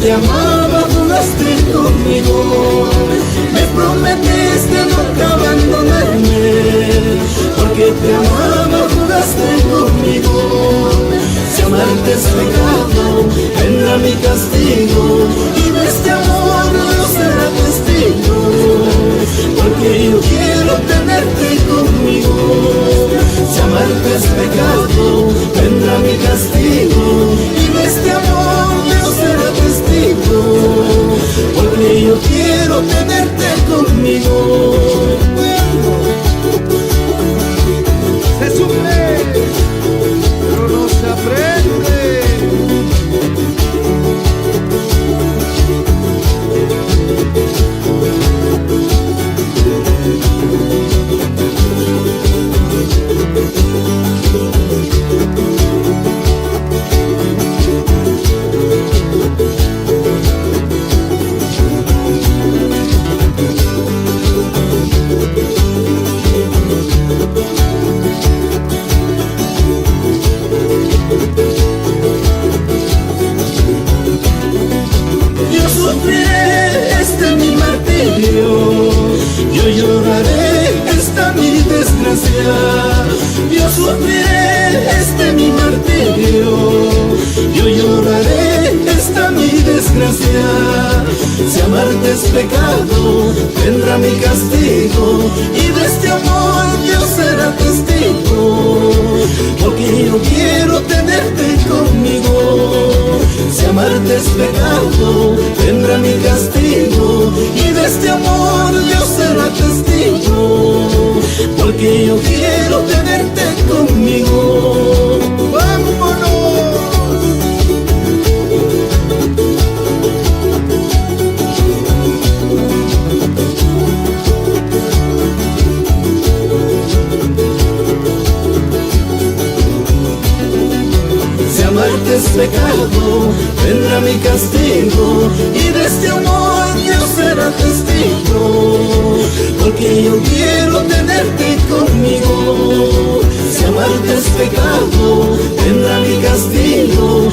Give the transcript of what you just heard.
te amaba jugaste conmigo. Me prometiste nunca abandonarme, porque te amaba jugaste conmigo. Si amarte es pecado, vendrá mi castigo, y de este amor Dios será testigo, porque yo quiero tenerte conmigo. Si amarte es pecado, vendrá mi castigo, y de este amor Dios será testigo, porque yo quiero tenerte conmigo. Se sufre, pero no se aprende. Yo lloraré esta mi desgracia, yo sufriré mi martirio, yo lloraré esta mi desgracia. Si amarte es pecado, vendrá mi castigo, y de este amor Dios será testigo, porque yo quiero tenerte conmigo. Si amarte es pecado, vendrá mi castigo, y de este amor Dios será testigo, porque yo quiero tenerte conmigo. ¡Vámonos! Si amarte es pecado, vendrá mi castigo, y de este amor Dios será testigo, porque yo quiero tenerte conmigo. Si amarte es pecado, vendrá mi castigo,